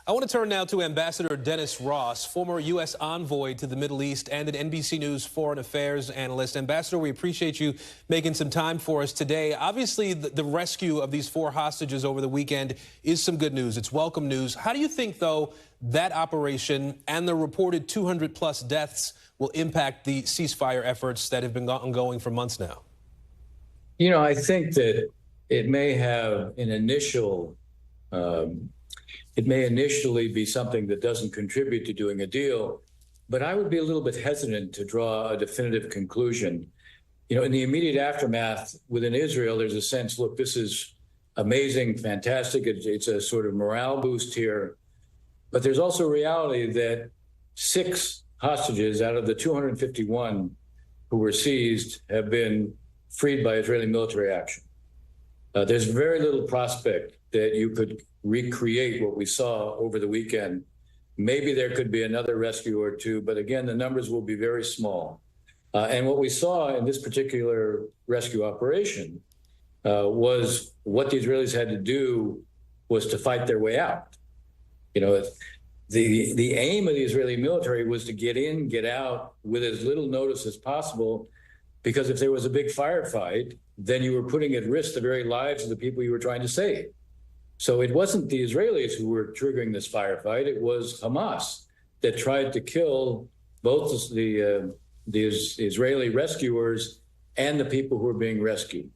I want to turn now to Ambassador Dennis Ross, former U.S. envoy to the Middle East and an NBC News foreign affairs analyst. Ambassador, we appreciate you making some time for us today. Obviously, the rescue of these 4 hostages over the weekend is some good news. It's welcome news. How do you think, though, that operation and the reported 200-plus deaths will impact the ceasefire efforts that have been ongoing for months now? You know, I think that it may have an initial it may initially be something that doesn't contribute to doing a deal, but I would be a little bit hesitant to draw a definitive conclusion. You know, in the immediate aftermath within Israel, there's a sense, look, this is amazing, fantastic. It's a sort of morale boost here. But there's also a reality that 6 hostages out of the 251 who were seized have been freed by Israeli military action. There's very little prospect that you could recreate what we saw over the weekend. Maybe there could be another rescue or 2, but again, the numbers will be very small. And what we saw in this particular rescue operation was what the Israelis had to do was to fight their way out. You know, the aim of the Israeli military was to get in, get out with as little notice as possible, because if there was a big firefight, then you were putting at risk the very lives of the people you were trying to save. So it wasn't the Israelis who were triggering this firefight. It was Hamas that tried to kill both the Israeli rescuers and the people who were being rescued.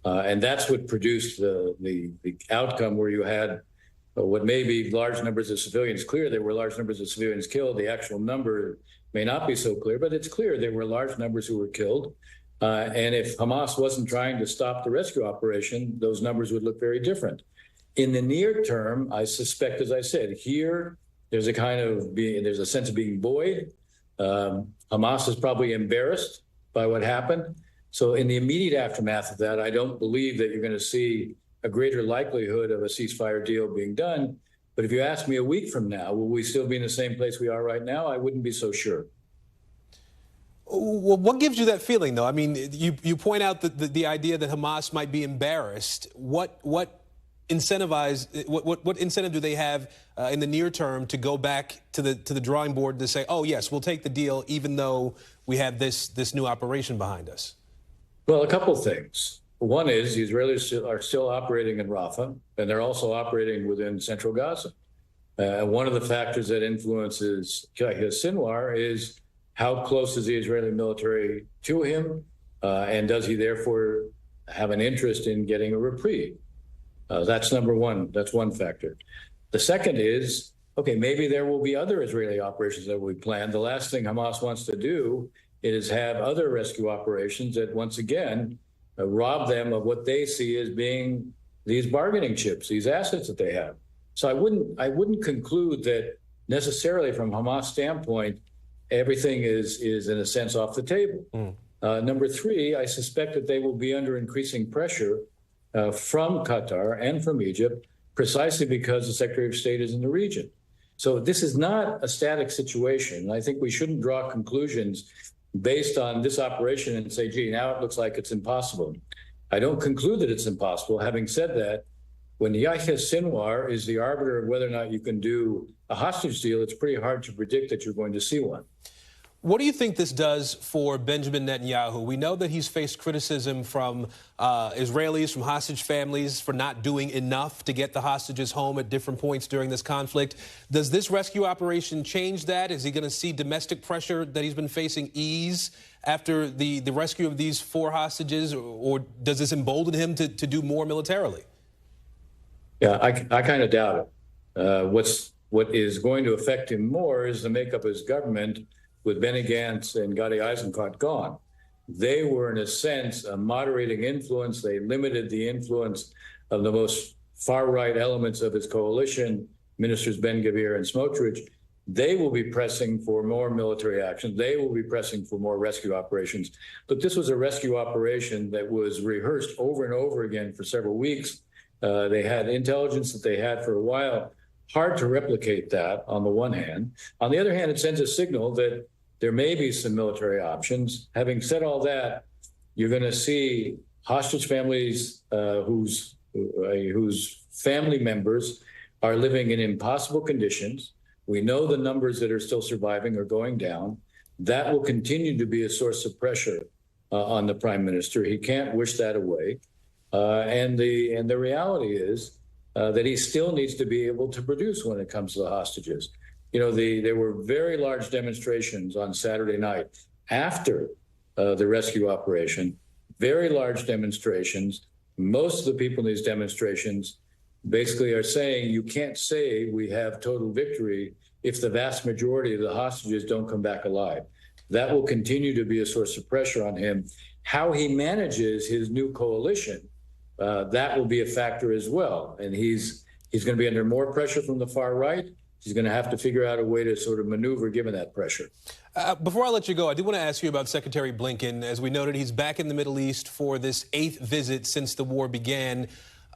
And that's what produced the outcome where you had what may be large numbers of civilians. Clear there were large numbers of civilians killed. The actual number may not be so clear, but it's clear there were large numbers who were killed. And if Hamas wasn't trying to stop the rescue operation, those numbers would look very different. In the near term, I suspect, as I said, here there's there's a sense of being buoyed. Hamas is probably embarrassed by what happened. So in the immediate aftermath of that, I don't believe that you're going to see a greater likelihood of a ceasefire deal being done. But if you ask me a week from now, will we still be in the same place we are right now? I wouldn't be so sure. Well, what gives you that feeling, though? I mean, you point out the idea that Hamas might be embarrassed. What incentive do they have in the near term to go back to the drawing board to say, oh, yes, we'll take the deal, even though we have this new operation behind us? Well, a couple things. One is the Israelis are still operating in Rafah, and they're also operating within central Gaza. One of the factors that influences Yahya Sinwar is how close is the Israeli military to him, and does he therefore have an interest in getting a reprieve? That's number one. That's one factor. The second is, okay, maybe there will be other Israeli operations that we plan. The last thing Hamas wants to do is have other rescue operations that, once again, rob them of what they see as being these bargaining chips, these assets that they have. So I wouldn't conclude that necessarily from Hamas standpoint, everything is in a sense off the table. Number 3, I suspect that they will be under increasing pressure from Qatar and from Egypt, precisely because the Secretary of State is in the region. So this is not a static situation. I think we shouldn't draw conclusions based on this operation and say, gee, now it looks like it's impossible. I don't conclude that it's impossible. Having said that, when Yahya Sinwar is the arbiter of whether or not you can do a hostage deal, it's pretty hard to predict that you're going to see one. What do you think this does for Benjamin Netanyahu? We know that he's faced criticism from Israelis, from hostage families, for not doing enough to get the hostages home at different points during this conflict. Does this rescue operation change that? Is he going to see domestic pressure that he's been facing ease after the rescue of these 4 hostages, or does this embolden him to do more militarily? Yeah, I kind of doubt it. What is going to affect him more is the makeup of his government, with Benny Gantz and Gadi Eisenkot gone. They were, in a sense, a moderating influence. They limited the influence of the most far-right elements of his coalition, Ministers Ben-Gvir and Smotrich. They will be pressing for more military action. They will be pressing for more rescue operations. But this was a rescue operation that was rehearsed over and over again for several weeks. They had intelligence that they had for a while. Hard to replicate that on the one hand. On the other hand, it sends a signal that there may be some military options. Having said all that, you're going to see hostage families whose family members are living in impossible conditions. We know the numbers that are still surviving are going down. That will continue to be a source of pressure on the prime minister. He can't wish that away. And the reality is that he still needs to be able to produce when it comes to the hostages. You know, there were very large demonstrations on Saturday night after the rescue operation, very large demonstrations. Most of the people in these demonstrations basically are saying you can't say we have total victory if the vast majority of the hostages don't come back alive. That will continue to be a source of pressure on him. How he manages his new coalition, that will be a factor as well. And he's going to be under more pressure from the far right. He's going to have to figure out a way to sort of maneuver given that pressure. Before I let you go, I do want to ask you about Secretary Blinken. As we noted, he's back in the Middle East for this 8th visit since the war began.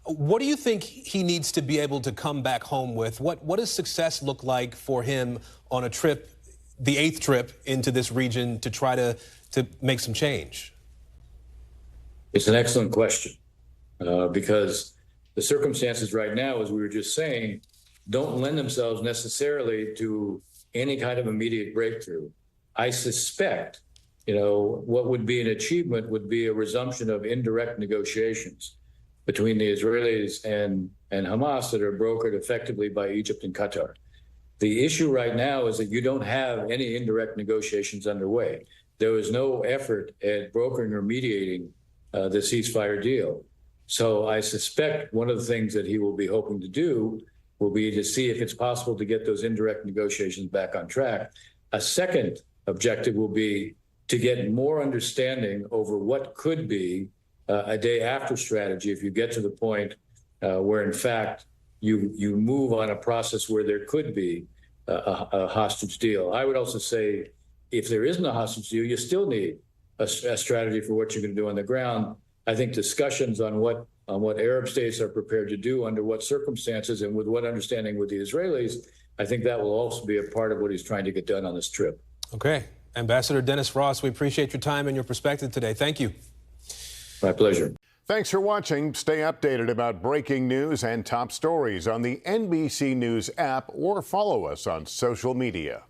What do you think he needs to be able to come back home with? What does success look like for him on a trip, the 8th trip into this region to try to make some change? It's an excellent question because the circumstances right now, as we were just saying, don't lend themselves necessarily to any kind of immediate breakthrough. I suspect, what would be an achievement would be a resumption of indirect negotiations between the Israelis and Hamas that are brokered effectively by Egypt and Qatar. The issue right now is that you don't have any indirect negotiations underway. There was no effort at brokering or mediating the ceasefire deal. So I suspect one of the things that he will be hoping to do will be to see if it's possible to get those indirect negotiations back on track. A second objective will be to get more understanding over what could be a day after strategy if you get to the point where, in fact, you move on a process where there could be a hostage deal. I would also say if there isn't a hostage deal, you still need a strategy for what you're going to do on the ground. I think discussions on what Arab states are prepared to do under what circumstances and with what understanding with the Israelis, I think that will also be a part of what he's trying to get done on this trip. Okay. Ambassador Dennis Ross, we appreciate your time and your perspective today. Thank you. My pleasure. Thanks for watching. Stay updated about breaking news and top stories on the NBC News app or follow us on social media.